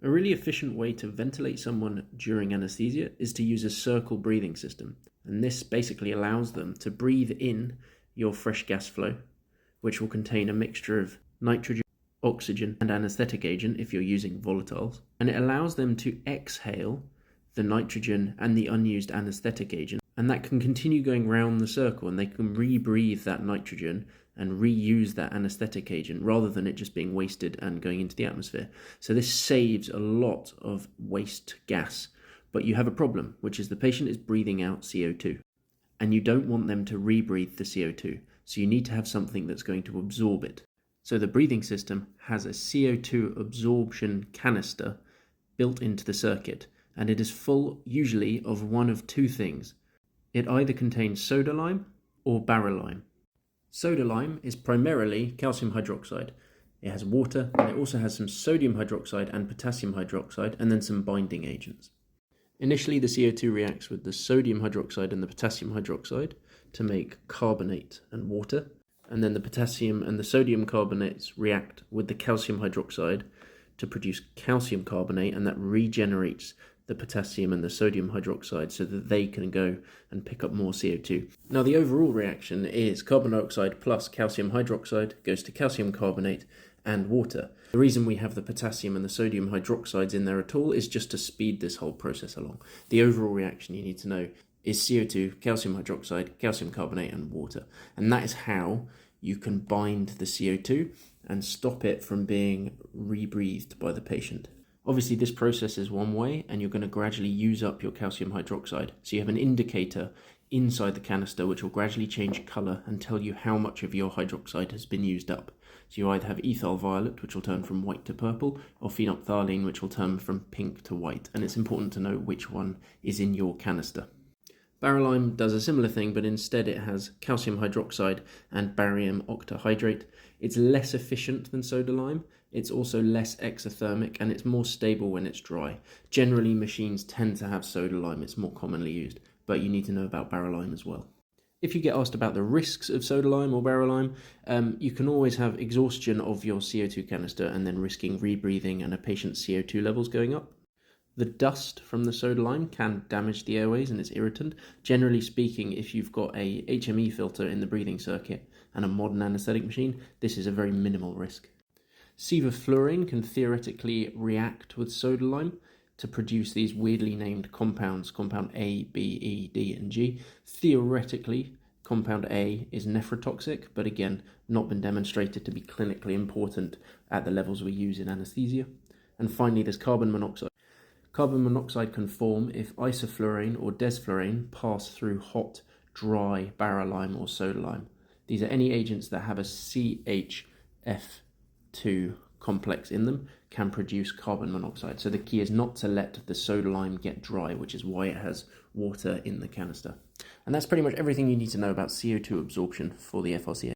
A really efficient way to ventilate someone during anesthesia is to use a circle breathing system. And this basically allows them to breathe in your fresh gas flow, which will contain a mixture of nitrogen, oxygen, and anesthetic agent if you're using volatiles. And it allows them to exhale the nitrogen and the unused anesthetic agent. And that can continue going round the circle, and they can rebreathe that nitrogen and reuse that anesthetic agent rather than it just being wasted and going into the atmosphere. So this saves a lot of waste gas. But you have a problem, which is the patient is breathing out CO2. And you don't want them to rebreathe the CO2. So you need to have something that's going to absorb it. So the breathing system has a CO2 absorption canister built into the circuit. And it is full usually of one of two things. It either contains soda lime or bara-lime. Soda lime is primarily calcium hydroxide. It has water, and it also has some sodium hydroxide and potassium hydroxide, and then some binding agents. Initially, the CO2 reacts with the sodium hydroxide and the potassium hydroxide to make carbonate and water, and then the potassium and the sodium carbonates react with the calcium hydroxide to produce calcium carbonate, and that regenerates the potassium and the sodium hydroxide so that they can go and pick up more CO2. Now the overall reaction is carbon dioxide plus calcium hydroxide goes to calcium carbonate and water. The reason we have the potassium and the sodium hydroxides in there at all is just to speed this whole process along. The overall reaction you need to know is CO2, calcium hydroxide, calcium carbonate and water. And that is how you can bind the CO2 and stop it from being rebreathed by the patient. Obviously, this process is one way, and you're going to gradually use up your calcium hydroxide. So you have an indicator inside the canister which will gradually change colour and tell you how much of your hydroxide has been used up. So you either have ethyl violet, which will turn from white to purple, or phenolphthalein, which will turn from pink to white. And it's important to know which one is in your canister. Bara-lime does a similar thing, but instead it has calcium hydroxide and barium octahydrate. It's less efficient than soda lime. It's also less exothermic, and it's more stable when it's dry. Generally, machines tend to have soda lime. It's more commonly used, but you need to know about bara-lime as well. If you get asked about the risks of soda lime or bara-lime, you can always have exhaustion of your CO2 canister and then risking rebreathing and a patient's CO2 levels going up. The dust from the soda lime can damage the airways and it's irritant. Generally speaking, if you've got a HME filter in the breathing circuit and a modern anaesthetic machine, this is a very minimal risk. Sevoflurane can theoretically react with soda lime to produce these weirdly named compounds, compound A, B, E, D, and G. Theoretically, compound A is nephrotoxic, but again, not been demonstrated to be clinically important at the levels we use in anaesthesia. And finally, there's carbon monoxide. Carbon monoxide can form if isoflurane or desflurane pass through hot, dry bara-lime or soda lime. These are any agents that have a CHF2 complex in them can produce carbon monoxide. So the key is not to let the soda lime get dry, which is why it has water in the canister. And that's pretty much everything you need to know about CO2 absorption for the FRCA.